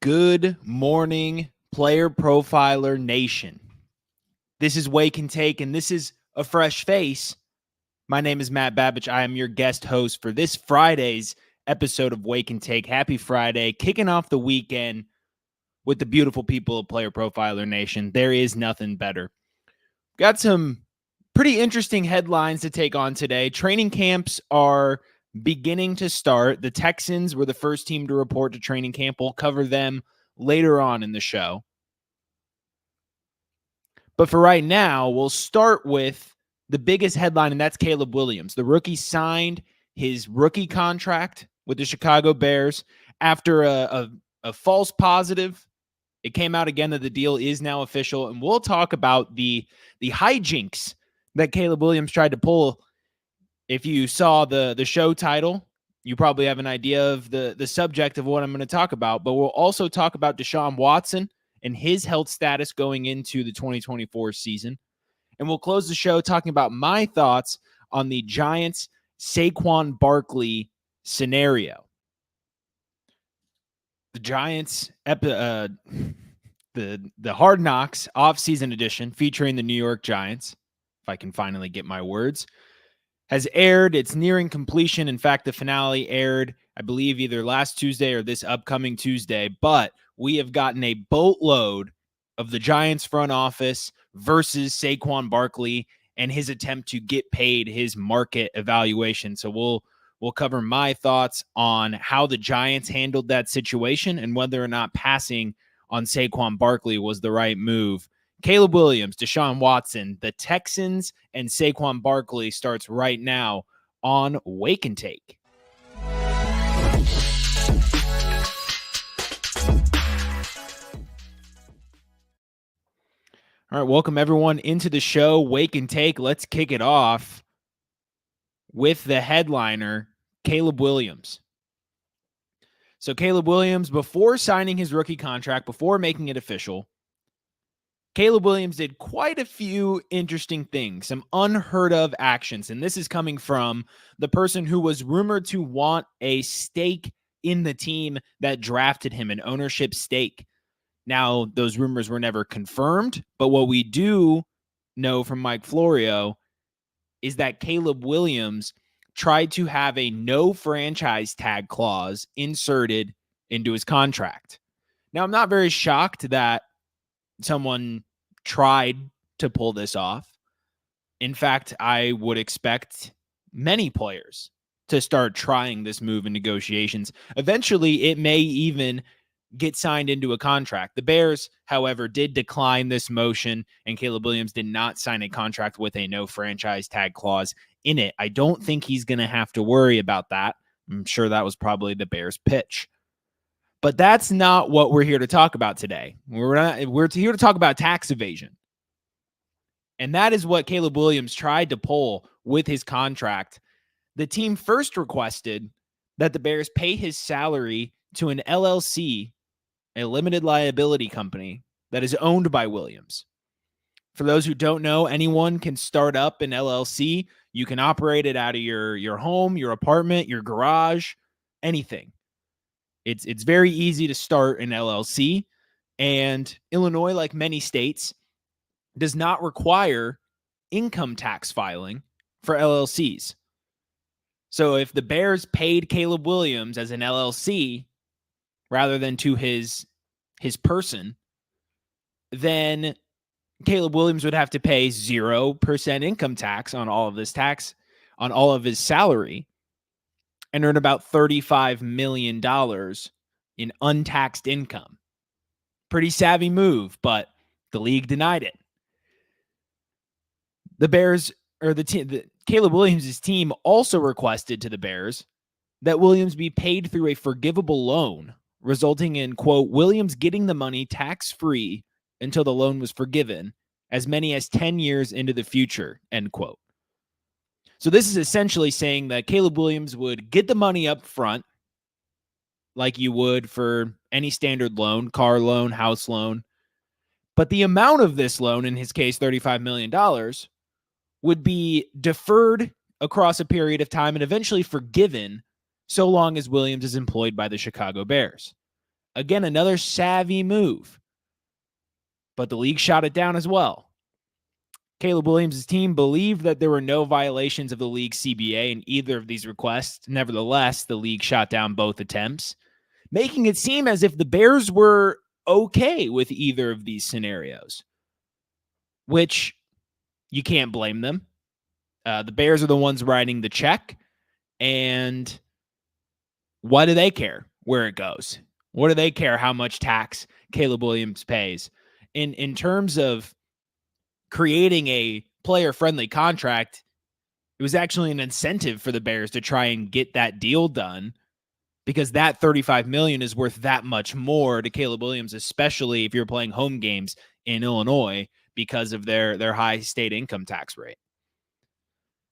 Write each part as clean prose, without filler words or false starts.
Good morning, Player Profiler Nation. This is Wake and Take, and this is a fresh face. My name is Matt Babich. I am your guest host for this Friday's episode of Wake and Take. Happy Friday, kicking off the weekend with the beautiful people of Player Profiler Nation. There is nothing better. Got some pretty interesting headlines to take on today. Training camps are beginning to start. The Texans were the first team to report to training camp. We'll cover them later on in the show. But for right now, we'll start with the biggest headline, and that's Caleb Williams. The rookie signed his rookie contract with the Chicago Bears after a false positive. It came out again that the deal is now official, and we'll talk about the hijinks that Caleb Williams tried to pull. If you saw the show title, you probably have an idea of the subject of what I'm going to talk about, but we'll also talk about Deshaun Watson and his health status going into the 2024 season. And we'll close the show talking about my thoughts on the Giants' Saquon Barkley scenario. The Giants, the Hard Knocks off-season edition featuring the New York Giants, if I can finally get my words, has aired. It's nearing completion. In fact, the finale aired, I believe, either last Tuesday or this upcoming Tuesday. But we have gotten a boatload of the Giants front office versus Saquon Barkley and his attempt to get paid his market evaluation. So we'll cover my thoughts on how the Giants handled that situation and whether or not passing on Saquon Barkley was the right move. Caleb Williams, Deshaun Watson, the Texans, and Saquon Barkley starts right now on Wake and Take. All right, welcome everyone into the show, Wake and Take. Let's kick it off with the headliner, Caleb Williams. So Caleb Williams, before signing his rookie contract, before making it official, Caleb Williams did quite a few interesting things, some unheard of actions. And this is coming from the person who was rumored to want a stake in the team that drafted him, an ownership stake. Now, those rumors were never confirmed, but what we do know from Mike Florio is that Caleb Williams tried to have a no franchise tag clause inserted into his contract. Now, I'm not very shocked that someone tried to pull this off. In fact, I would expect many players to start trying this move in negotiations. Eventually, it may even get signed into a contract. The Bears, however, did decline this motion, and Caleb Williams did not sign a contract with a no franchise tag clause in it. I don't think he's going to have to worry about that. I'm sure that was probably the Bears' pitch. But that's not what we're here to talk about today. We're here to talk about tax evasion. And that is what Caleb Williams tried to pull with his contract. The team first requested that the Bears pay his salary to an LLC, a limited liability company that is owned by Williams. For those who don't know, anyone can start up an LLC. You can operate it out of your home, your apartment, your garage, anything. It's very easy to start an LLC, and Illinois, like many states, does not require income tax filing for LLCs. So if the Bears paid Caleb Williams as an LLC rather than to his person, then Caleb Williams would have to pay 0% income tax on all of this tax, on all of his salary, and earn about $35 million in untaxed income. Pretty savvy move, but the league denied it. The Bears, or Caleb Williams' team also requested to the Bears that Williams be paid through a forgivable loan, resulting in, quote, Williams getting the money tax-free until the loan was forgiven, as many as 10 years into the future, end quote. So this is essentially saying that Caleb Williams would get the money up front, like you would for any standard loan, car loan, house loan. But the amount of this loan, in his case, $35 million, would be deferred across a period of time and eventually forgiven so long as Williams is employed by the Chicago Bears. Again, another savvy move, but the league shot it down as well. Caleb Williams' team believed that there were no violations of the league's CBA in either of these requests. Nevertheless, the league shot down both attempts, making it seem as if the Bears were okay with either of these scenarios, which you can't blame them. The Bears are the ones writing the check, and why do they care where it goes? What do they care how much tax Caleb Williams pays? In terms of creating a player-friendly contract, it was actually an incentive for the Bears to try and get that deal done, because that $35 million is worth that much more to Caleb Williams, especially if you're playing home games in Illinois because of their high state income tax rate.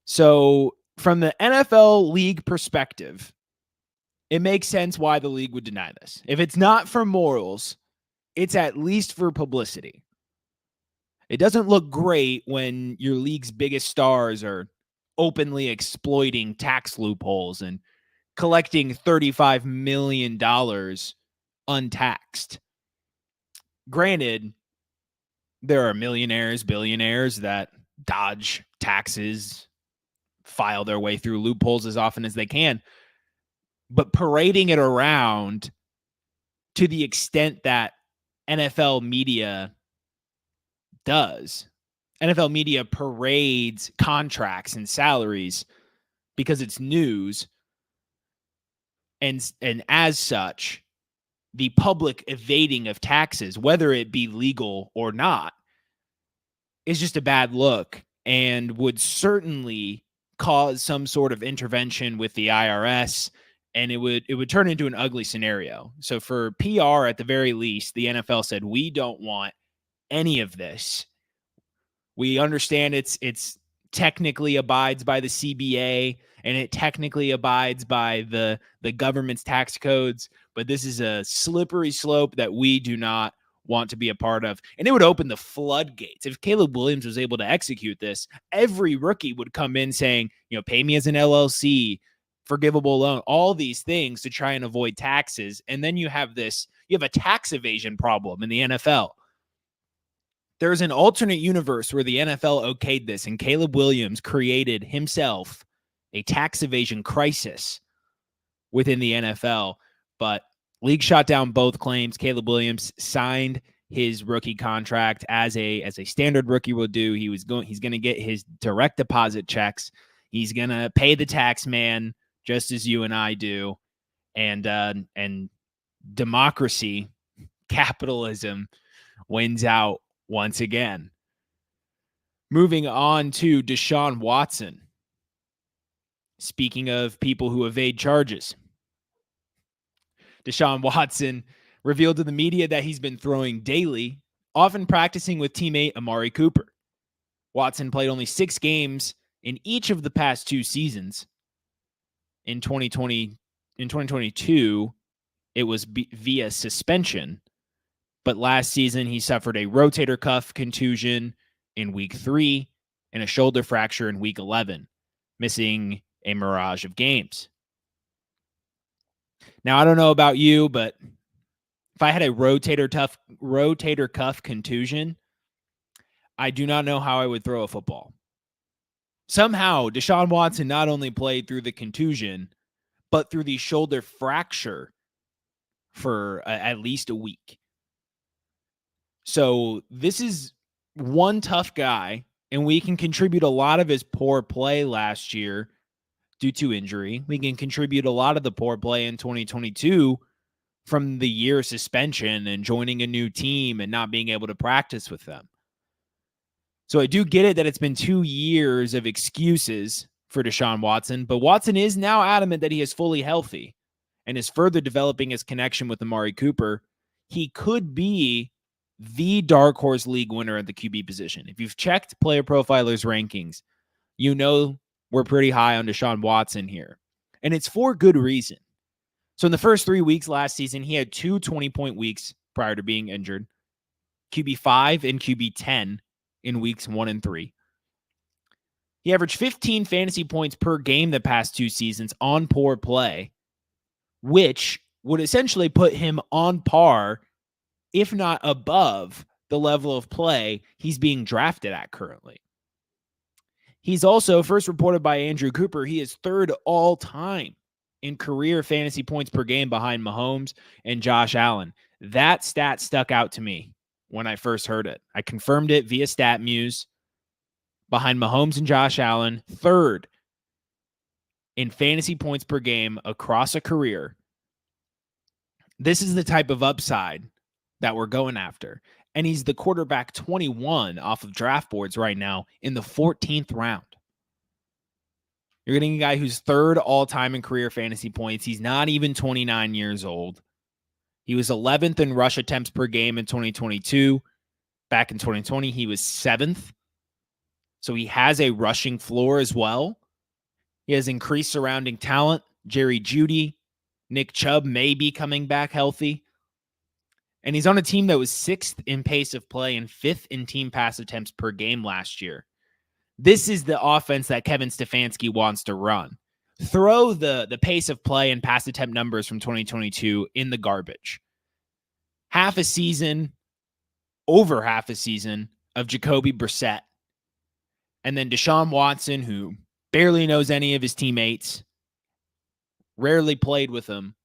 So from the NFL league perspective, it makes sense why the league would deny this. If it's not for morals, it's at least for publicity. It doesn't look great when your league's biggest stars are openly exploiting tax loopholes and collecting $35 million untaxed. Granted, there are millionaires, billionaires that dodge taxes, file their way through loopholes as often as they can. But parading it around to the extent that NFL media does, NFL media parades contracts and salaries because it's news. And as such, the public evading of taxes, whether it be legal or not, is just a bad look and would certainly cause some sort of intervention with the IRS, and it would turn into an ugly scenario. So for PR, at the very least, the NFL said, we don't want any of this. We understand it's technically abides by the CBA and it technically abides by the government's tax codes, but this is a slippery slope that we do not want to be a part of. And it would open the floodgates. If Caleb Williams was able to execute this, every rookie would come in saying, pay me as an LLC, forgivable loan, all these things to try and avoid taxes. And then you have a tax evasion problem in the NFL. There's an alternate universe where the NFL okayed this and Caleb Williams created himself a tax evasion crisis within the NFL. But league shot down both claims. Caleb Williams signed his rookie contract as a standard rookie will do. He's going to get his direct deposit checks. He's going to pay the tax man just as you and I do. And democracy, capitalism wins out once again. Moving on to Deshaun Watson. Speaking of people who evade charges, Deshaun Watson revealed to the media that he's been throwing daily, often practicing with teammate Amari Cooper. Watson played only 6 games in each of the past 2 seasons. In 2022, it was via suspension. But last season, he suffered a rotator cuff contusion in week 3 and a shoulder fracture in week 11, missing a mirage of games. Now, I don't know about you, but if I had a rotator cuff contusion, I do not know how I would throw a football. Somehow, Deshaun Watson not only played through the contusion, but through the shoulder fracture for at least a week. So this is one tough guy, and we can contribute a lot of his poor play last year due to injury. We can contribute a lot of the poor play in 2022 from the year suspension and joining a new team and not being able to practice with them. So I do get it that it's been 2 years of excuses for Deshaun Watson, but Watson is now adamant that he is fully healthy and is further developing his connection with Amari Cooper. He could be the dark horse league winner at the QB position. If you've checked Player Profiler's rankings, you know we're pretty high on Deshaun Watson here. And it's for good reason. So in the first 3 weeks last season, he had 2 20-point weeks prior to being injured. QB 5 and QB 10 in weeks 1 and 3. He averaged 15 fantasy points per game the past 2 seasons on poor play, which would essentially put him on par, if not above, the level of play he's being drafted at currently. He's also, first reported by Andrew Cooper, he is third all time in career fantasy points per game behind Mahomes and Josh Allen. That stat stuck out to me when I first heard it. I confirmed it via StatMuse. Behind Mahomes and Josh Allen, third in fantasy points per game across a career. This is the type of upside that we're going after. And he's the quarterback 21 off of draft boards right now in the 14th round. You're getting a guy who's third all-time in career fantasy points. He's not even 29 years old. He was 11th in rush attempts per game in 2022. Back in 2020, he was 7th. So he has a rushing floor as well. He has increased surrounding talent. Jerry Jeudy, Nick Chubb may be coming back healthy. And he's on a team that was 6th in pace of play and 5th in team pass attempts per game last year. This is the offense that Kevin Stefanski wants to run. Throw the pace of play and pass attempt numbers from 2022 in the garbage. Over half a season of Jacoby Brissett. And then Deshaun Watson, who barely knows any of his teammates, rarely played with them.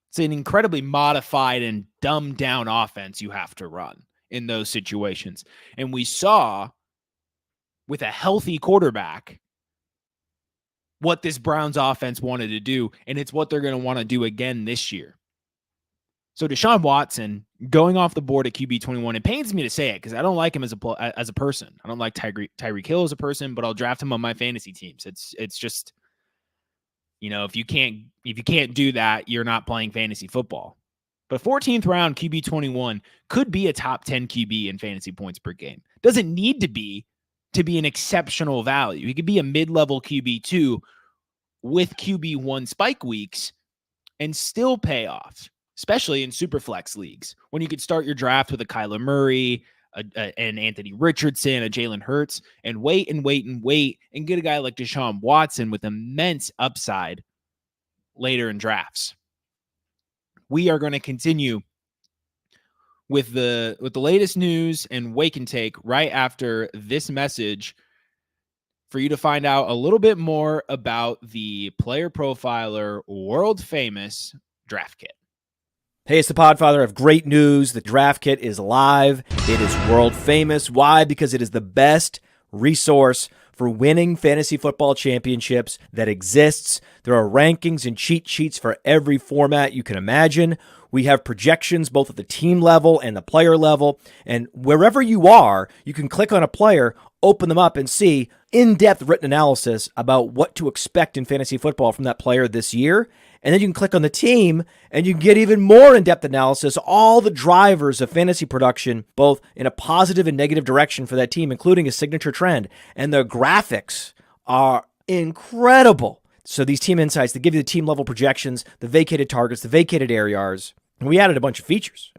It's an incredibly modified and dumbed down offense you have to run in those situations. And we saw with a healthy quarterback what this Browns offense wanted to do, and it's what they're going to want to do again this year. So Deshaun Watson going off the board at QB 21, it pains me to say it because I don't like him as a person. I don't like Tyreek Hill as a person, but I'll draft him on my fantasy teams. It's just, if you can't do that, you're not playing fantasy football. But 14th round QB 21 could be a top 10 QB in fantasy points per game. Doesn't need to be an exceptional value. He could be a mid-level QB 2 with QB 1 spike weeks and still pay off, especially in superflex leagues when you could start your draft with a Kyler Murray, an Anthony Richardson, a Jalen Hurts, and wait and get a guy like Deshaun Watson with immense upside later in drafts. We are going to continue with the latest news and wake and take right after this message for you to find out a little bit more about the Player Profiler world famous draft kit. Hey, it's the Podfather. I have great news. The draft kit is live. It is world famous. Why? Because it is the best resource for winning fantasy football championships that exists. There are rankings and cheat sheets for every format you can imagine. We have projections both at the team level and the player level. And wherever you are, you can click on a player, open them up, and see in-depth written analysis about what to expect in fantasy football from that player this year. And then you can click on the team, and you can get even more in-depth analysis, all the drivers of fantasy production, both in a positive and negative direction for that team, including a signature trend. And the graphics are incredible. So these team insights, they give you the team-level projections, the vacated targets, the vacated ARs. And we added a bunch of features.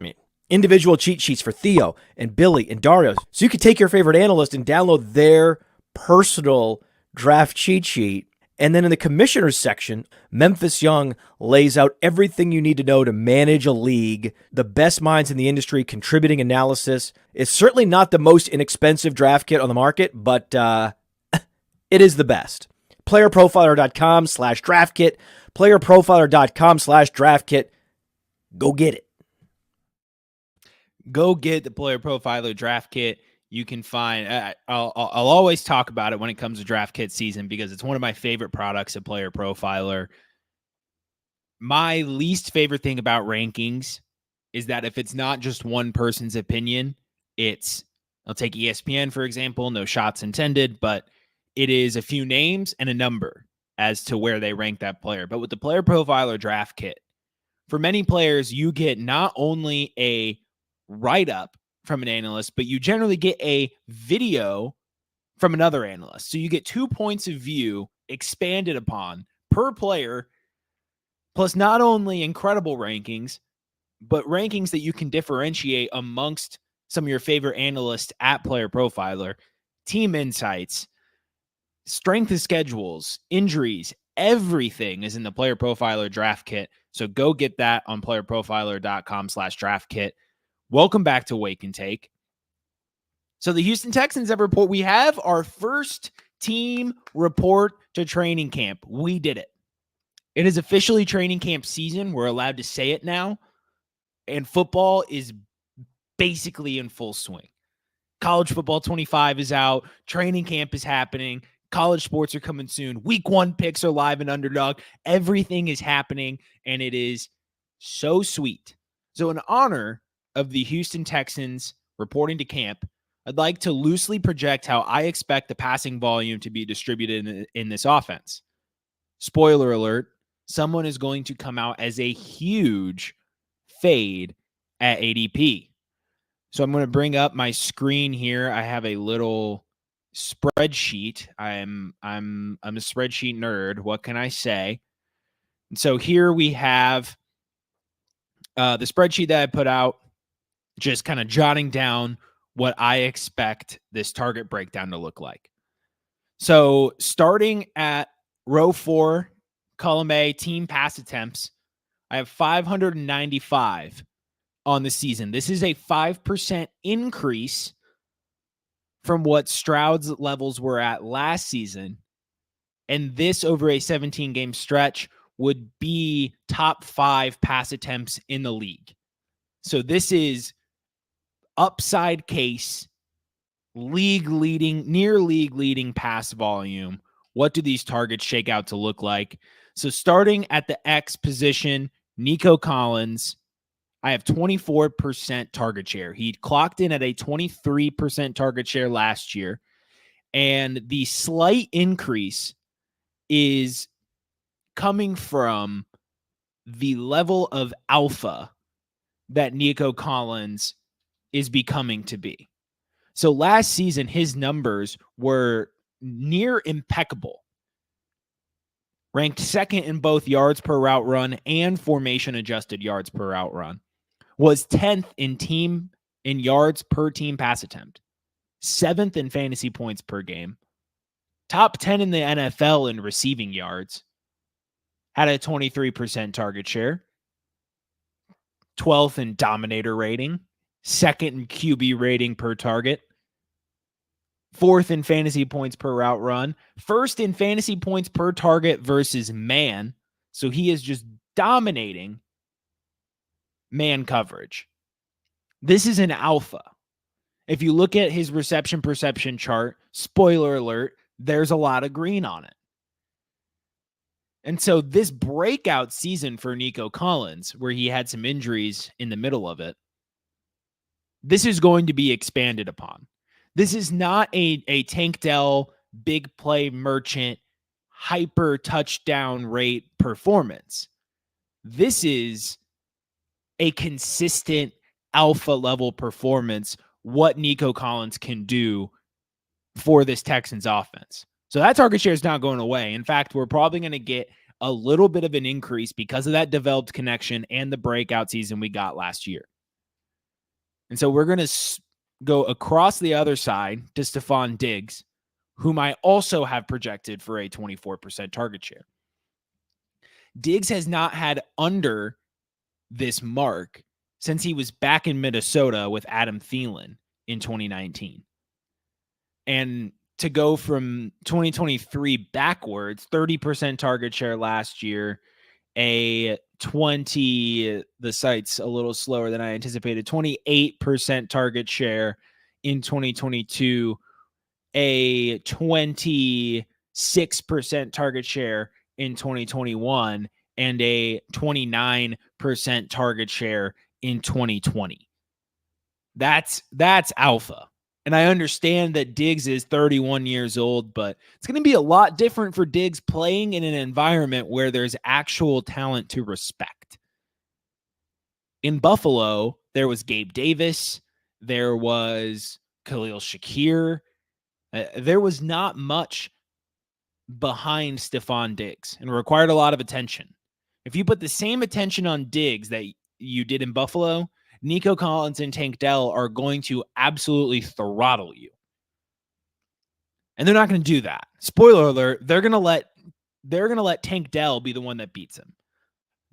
Individual cheat sheets for Theo and Billy and Dario. So you could take your favorite analyst and download their personal draft cheat sheet. And then in the commissioners section, Memphis Young lays out everything you need to know to manage a league, the best minds in the industry contributing analysis. It's certainly not the most inexpensive draft kit on the market, but it is the best. Playerprofiler.com/draft kit, playerprofiler.com/draft kit. Go get it. Go get the Player Profiler draft kit. You can find, I'll always talk about it when it comes to draft kit season because it's one of my favorite products at Player Profiler. My least favorite thing about rankings is that if it's not just one person's opinion, I'll take ESPN, for example, no shots intended, but it is a few names and a number as to where they rank that player. But with the Player Profiler draft kit, for many players, you get not only a write-up from an analyst, but you generally get a video from another analyst. So you get 2 points of view expanded upon per player, plus not only incredible rankings, but rankings that you can differentiate amongst some of your favorite analysts at Player Profiler, team insights, strength of schedules, injuries, everything is in the Player Profiler draft kit. So go get that on playerprofiler.com/draft kit. Welcome back to Wake and Take. So the Houston Texans have report. We have our first team report to training camp. We did it. It is officially training camp season. We're allowed to say it now. And football is basically in full swing. College football 25 is out. Training camp is happening. College sports are coming soon. Week 1 picks are live and Underdog. Everything is happening, and it is so sweet. So in honor of the Houston Texans reporting to camp, I'd like to loosely project how I expect the passing volume to be distributed in this offense. Spoiler alert, someone is going to come out as a huge fade at ADP. So I'm going to bring up my screen here. I have a little spreadsheet. I'm a spreadsheet nerd. What can I say? And so here we have the spreadsheet that I put out, just kind of jotting down what I expect this target breakdown to look like. So starting at row 4, column A, team pass attempts, I have 595 on the season. This is a 5% increase from what Stroud's levels were at last season. And this over a 17-game stretch would be top 5 pass attempts in the league. So this is upside case, near league leading pass volume. What do these targets shake out to look like? So starting at the X position, Nico Collins, I have 24% target share. He clocked in at a 23% target share last year. And the slight increase is coming from the level of alpha that Nico Collins is becoming to be. So last season, his numbers were near impeccable. Ranked second in both yards per route run and formation adjusted yards per route run. Was 10th in yards per team pass attempt. 7th in fantasy points per game. Top 10 in the NFL in receiving yards. Had a 23% target share. 12th in dominator rating. 2nd in QB rating per target. 4th in fantasy points per route run. 1st in fantasy points per target versus man. So he is just dominating man coverage. This is an alpha. If you look at his reception perception chart, spoiler alert, there's a lot of green on it. And so this breakout season for Nico Collins, where he had some injuries in the middle of it, this is going to be expanded upon. This is not a Tank Dell big play merchant hyper touchdown rate performance. This is a consistent alpha level performance, what Nico Collins can do for this Texans offense. So that target share is not going away. In fact, we're probably going to get a little bit of an increase because of that developed connection and the breakout season we got last year. And so we're going to go across the other side to Stephon Diggs, whom I also have projected for a 24% target share. Diggs has not had under this mark since he was back in Minnesota with Adam Thielen in 2019. And to go from 2023 backwards, 30% target share last year, the site's a little slower than I anticipated, 28% target share in 2022, a 26% target share in 2021, and a 29% target share in 2020. That's alpha. And I understand that Diggs is 31 years old, but it's going to be a lot different for Diggs playing in an environment where there's actual talent to respect. In Buffalo, there was Gabe Davis. There was Khalil Shakir. There was not much behind Stephon Diggs and required a lot of attention. If you put the same attention on Diggs that you did in Buffalo, Nico Collins and Tank Dell are going to absolutely throttle you. And they're not going to do that. Spoiler alert, they're going to let Tank Dell be the one that beats him.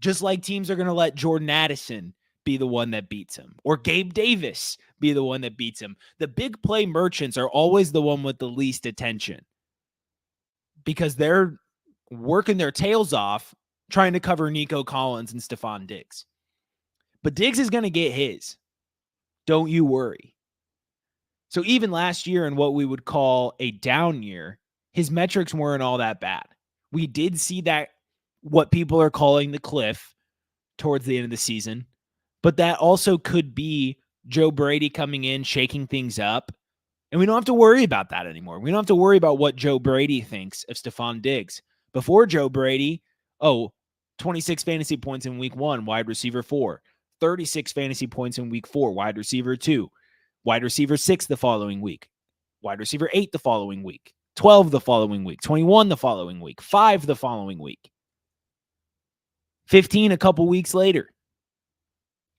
Just like teams are going to let Jordan Addison be the one that beats him, or Gabe Davis be the one that beats him. The big play merchants are always the one with the least attention because they're working their tails off trying to cover Nico Collins and Stephon Diggs. But Diggs is going to get his. Don't you worry. So even last year in what we would call a down year, his metrics weren't all that bad. We did see that what people are calling the cliff towards the end of the season, but that also could be Joe Brady coming in, shaking things up, and we don't have to worry about that anymore. We don't have to worry about what Joe Brady thinks of Stephon Diggs. Before Joe Brady, 26 fantasy points in week 1, wide receiver 4, 36 fantasy points in week 4, wide receiver 2, wide receiver 6 the following week, wide receiver 8 the following week, 12 the following week, 21 the following week, 5 the following week, 15 a couple weeks later.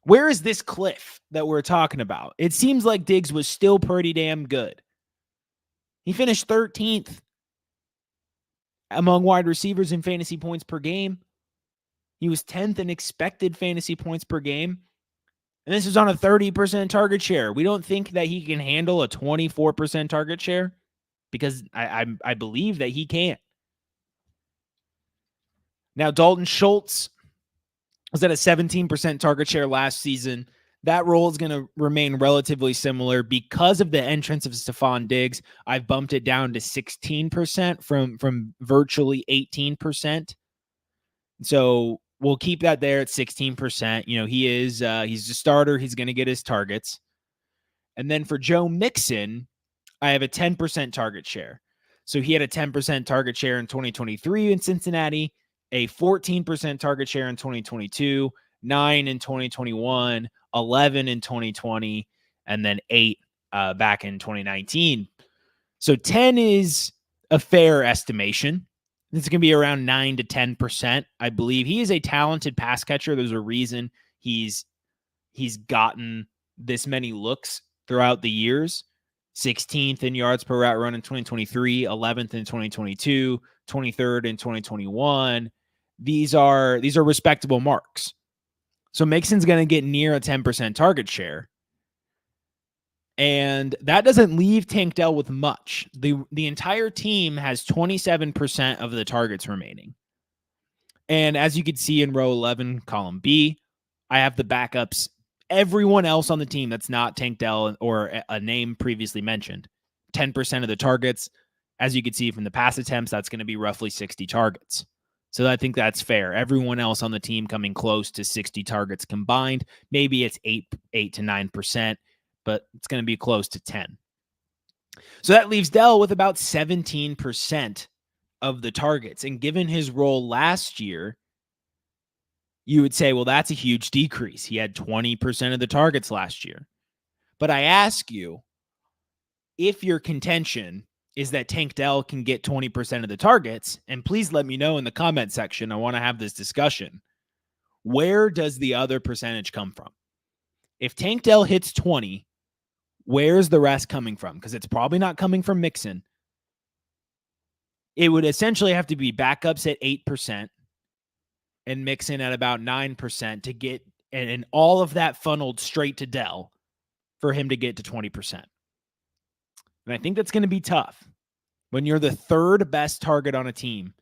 Where is this cliff that we're talking about? It seems like Diggs was still pretty damn good. He finished 13th among wide receivers in fantasy points per game. He was 10th in expected fantasy points per game. And this is on a 30% target share. We don't think that he can handle a 24% target share because I believe that he can. Now, Dalton Schultz was at a 17% target share last season. That role is going to remain relatively similar because of the entrance of Stephon Diggs. I've bumped it down to 16% from virtually 18%. So we'll keep that there at 16%. You know, he's a starter. He's going to get his targets. And then for Joe Mixon, I have a 10% target share. So he had a 10% target share in 2023 in Cincinnati, a 14% target share in 2022, 9 in 2021, 11 in 2020, and then 8 back in 2019. So 10 is a fair estimation. It's going to be around 9 to 10%. I believe he is a talented pass catcher. There's a reason he's gotten this many looks throughout the years. 16th in yards per route run in 2023, 11th in 2022, 23rd in 2021. These are respectable marks. So Mixon's going to get near a 10% target share. And that doesn't leave Tank Dell with much. The entire team has 27% of the targets remaining. And as you can see in row 11, column B, I have the backups. Everyone else on the team that's not Tank Dell or a name previously mentioned, 10% of the targets. As you can see from the pass attempts, that's going to be roughly 60 targets. So I think that's fair. Everyone else on the team coming close to 60 targets combined. Maybe it's 8 to 9%, but it's going to be close to 10. So that leaves Dell with about 17% of the targets. And given his role last year, you would say, well, that's a huge decrease. He had 20% of the targets last year. But I ask you, if your contention is that Tank Dell can get 20% of the targets, and please let me know in the comment section, I want to have this discussion. Where does the other percentage come from? If Tank Dell hits 20, where's the rest coming from? Because it's probably not coming from Mixon. It would essentially have to be backups at 8%. And Mixon at about 9% to get, and all of that funneled straight to Dell for him to get to 20%. And I think that's going to be tough when you're the third best target on a team.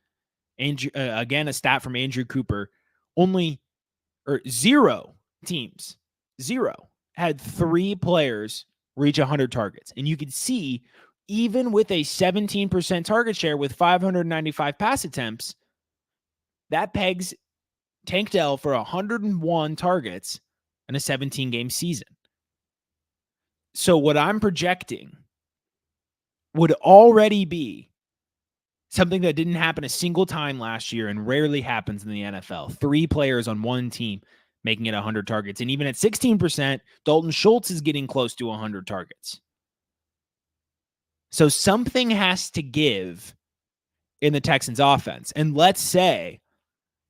And again, a stat from Andrew Cooper, zero teams had 3 players reach 100 targets. And you can see, even with a 17% target share with 595 pass attempts, that pegs Tank Dell for 101 targets in a 17-game season. So what I'm projecting would already be something that didn't happen a single time last year and rarely happens in the NFL. 3 players on one team making it 100 targets. And even at 16%, Dalton Schultz is getting close to 100 targets. So something has to give in the Texans offense. And let's say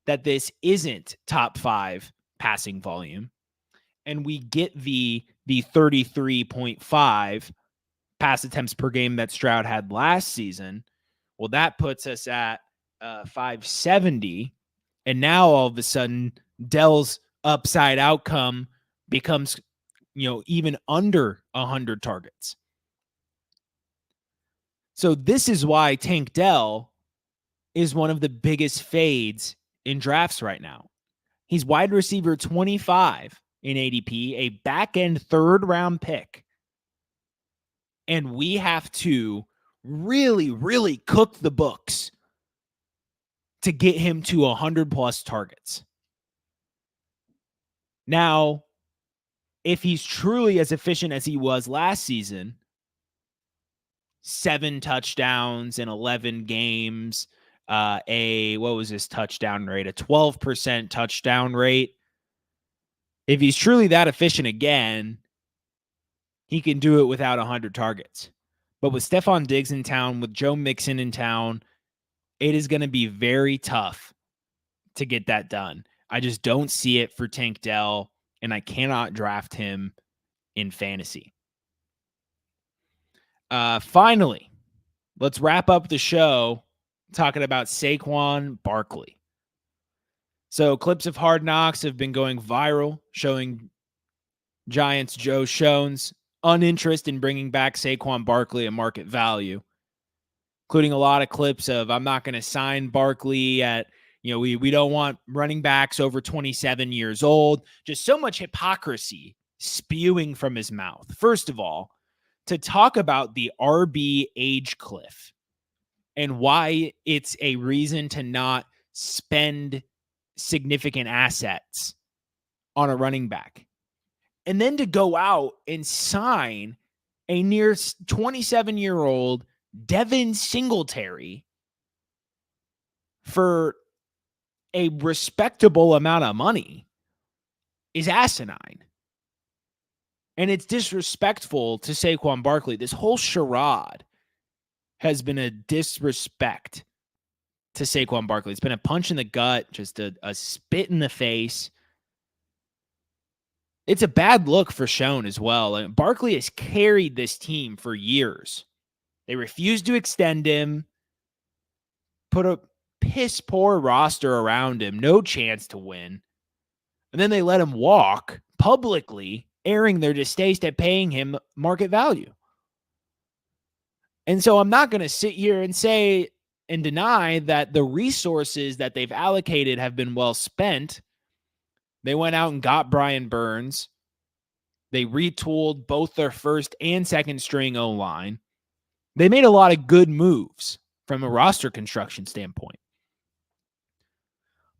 that this isn't top 5 passing volume, and we get the 33.5 pass attempts per game that Stroud had last season. Well, that puts us at 570. And now all of a sudden, Dell's upside outcome becomes, even under 100 targets. So this is why Tank Dell is one of the biggest fades in drafts right now. He's wide receiver 25 in ADP, a back-end third-round pick. And we have to really, really cook the books to get him to 100-plus targets. Now, if he's truly as efficient as he was last season, 7 touchdowns in 11 games, what was his touchdown rate? A 12% touchdown rate. If he's truly that efficient again, he can do it without 100 targets. But with Stephon Diggs in town, with Joe Mixon in town, it is going to be very tough to get that done. I just don't see it for Tank Dell, and I cannot draft him in fantasy. Finally, let's wrap up the show talking about Saquon Barkley. So clips of Hard Knocks have been going viral, showing Giants Joe Schoen's uninterest in bringing back Saquon Barkley at market value, including a lot of clips of, I'm not going to sign Barkley at, we don't want running backs over 27 years old. Just so much hypocrisy spewing from his mouth. First of all, to talk about the RB age cliff and why it's a reason to not spend significant assets on a running back. And then to go out and sign a near 27-year-old Devin Singletary for a respectable amount of money is asinine. And it's disrespectful to Saquon Barkley. This whole charade has been a disrespect to Saquon Barkley. It's been a punch in the gut, just a spit in the face. It's a bad look for Schoen as well. Barkley has carried this team for years. They refused to extend him, put a piss poor roster around him, no chance to win. And then they let him walk publicly, airing their distaste at paying him market value. And so I'm not going to sit here and say and deny that the resources that they've allocated have been well spent. They went out and got Brian Burns. They retooled both their first and second string O-line. They made a lot of good moves from a roster construction standpoint.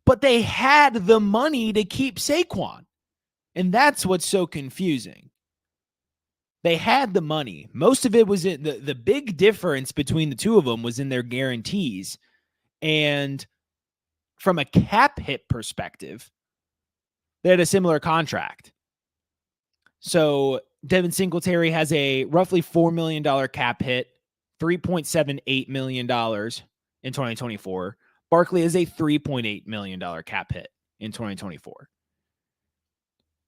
But they had the money to keep Saquon. And that's what's so confusing. They had the money. Most of it was in the big difference between the two of them was in their guarantees. And from a cap hit perspective, they had a similar contract. So Devin Singletary has a roughly $4 million cap hit, $3.78 million in 2024. Barkley has a $3.8 million cap hit in 2024.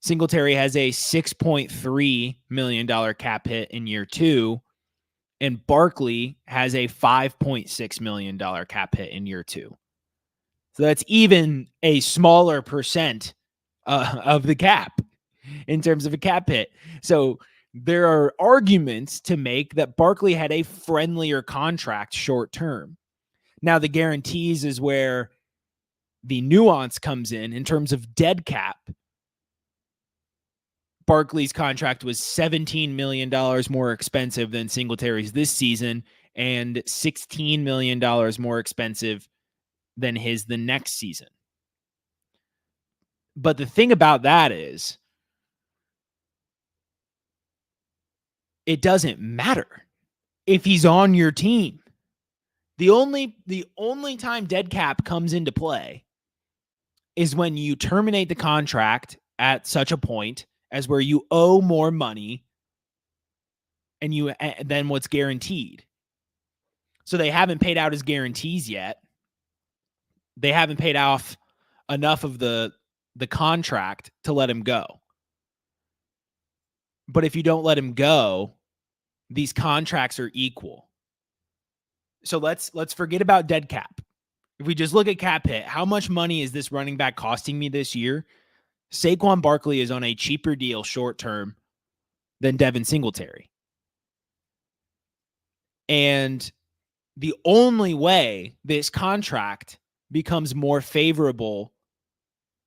Singletary has a $6.3 million cap hit in year 2, and Barkley has a $5.6 million cap hit in year 2. So that's even a smaller percent of the cap in terms of a cap hit. So there are arguments to make that Barkley had a friendlier contract short term. Now, the guarantees is where the nuance comes in terms of dead cap. Barkley's contract was $17 million more expensive than Singletary's this season and $16 million more expensive than his the next season. But the thing about that is, it doesn't matter if he's on your team. The only time dead cap comes into play is when you terminate the contract at such a point as where you owe more money than what's guaranteed. So they haven't paid out his guarantees yet. They haven't paid off enough of the contract to let him go. But if you don't let him go, these contracts are equal. So let's forget about dead cap. If we just look at cap hit, how much money is this running back costing me this year? Saquon Barkley is on a cheaper deal short term than Devin Singletary. And the only way this contract becomes more favorable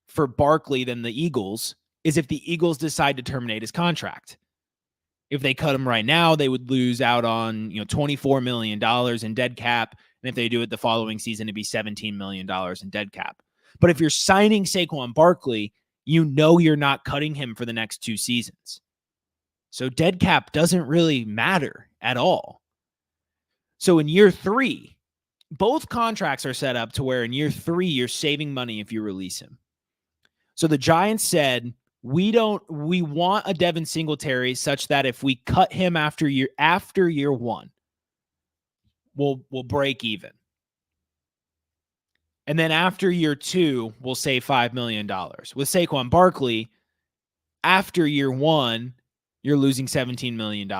for Barkley than the Eagles is if the Eagles decide to terminate his contract. If they cut him right now, they would lose out on, $24 million in dead cap. And if they do it the following season, it'd be $17 million in dead cap. But if you're signing Saquon Barkley, you're not cutting him for the next 2 seasons. So dead cap doesn't really matter at all. So in year 3, both contracts are set up to where in year 3, you're saving money if you release him. So the Giants said, we want a Devin Singletary such that if we cut him after year 1, we'll break even. And then after year 2, we'll save $5 million. With Saquon Barkley, after year 1, you're losing $17 million.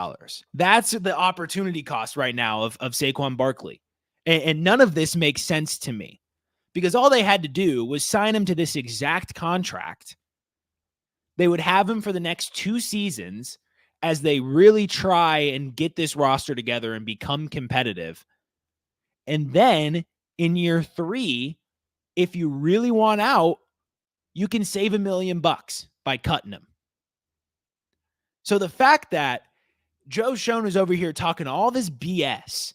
That's the opportunity cost right now of Saquon Barkley. And none of this makes sense to me because all they had to do was sign him to this exact contract. They would have him for the next 2 seasons as they really try and get this roster together and become competitive. And then in year 3, if you really want out, you can save $1 million by cutting him. So the fact that Joe Schoen is over here talking all this BS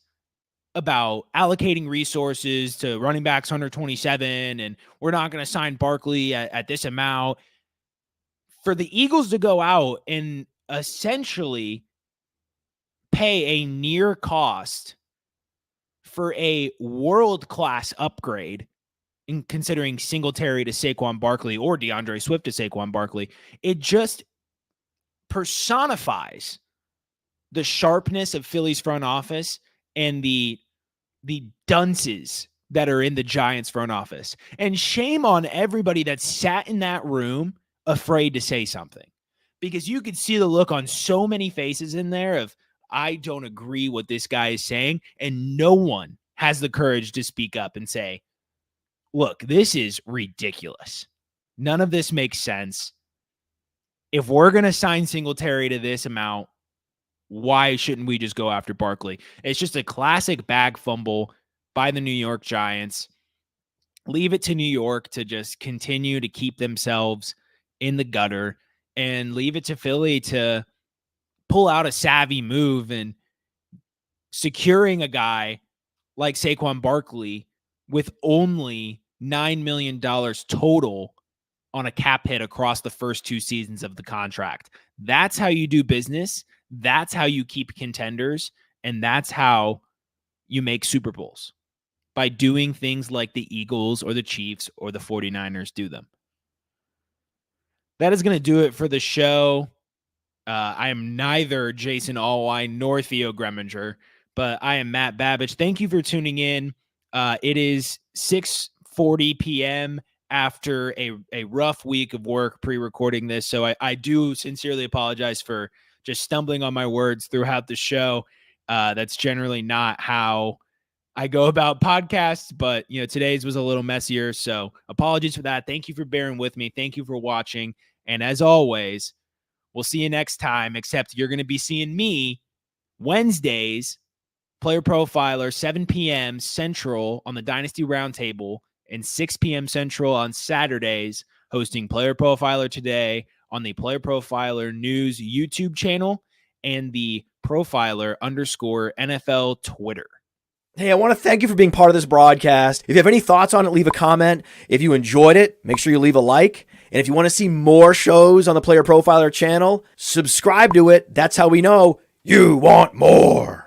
about allocating resources to running backs under 27 and we're not going to sign Barkley at this amount, for the Eagles to go out and essentially pay a near cost for a world-class upgrade in considering Singletary to Saquon Barkley or DeAndre Swift to Saquon Barkley, it just personifies the sharpness of Philly's front office and the dunces that are in the Giants front office. And shame on everybody that sat in that room afraid to say something, because you could see the look on so many faces in there of, I don't agree what this guy is saying. And no one has the courage to speak up and say, look, this is ridiculous. None of this makes sense. If we're going to sign Singletary to this amount, why shouldn't we just go after Barkley? It's just a classic bag fumble by the New York Giants. Leave it to New York to just continue to keep themselves in the gutter and leave it to Philly to pull out a savvy move and securing a guy like Saquon Barkley with only $9 million total on a cap hit across the first 2 seasons of the contract. That's how you do business. That's how you keep contenders. And that's how you make Super Bowls, by doing things like the Eagles or the Chiefs or the 49ers do them. That is going to do it for the show. I am neither Jason Allwine nor Theo Greminger, but I am Matt Babbage. Thank you for tuning in. It is 6:40 p.m. after a rough week of work pre-recording this. So I do sincerely apologize for just stumbling on my words throughout the show. That's generally not how I go about podcasts, but today's was a little messier. So apologies for that. Thank you for bearing with me. Thank you for watching. And as always, we'll see you next time, except you're going to be seeing me Wednesdays, Player Profiler, 7 p.m. Central on the Dynasty Roundtable, and 6 p.m. Central on Saturdays, hosting Player Profiler Today on the Player Profiler News YouTube channel and the Profiler_NFL Twitter. Hey, I want to thank you for being part of this broadcast. If you have any thoughts on it, leave a comment. If you enjoyed it, make sure you leave a like. And if you want to see more shows on the Player Profiler channel, subscribe to it. That's how we know you want more.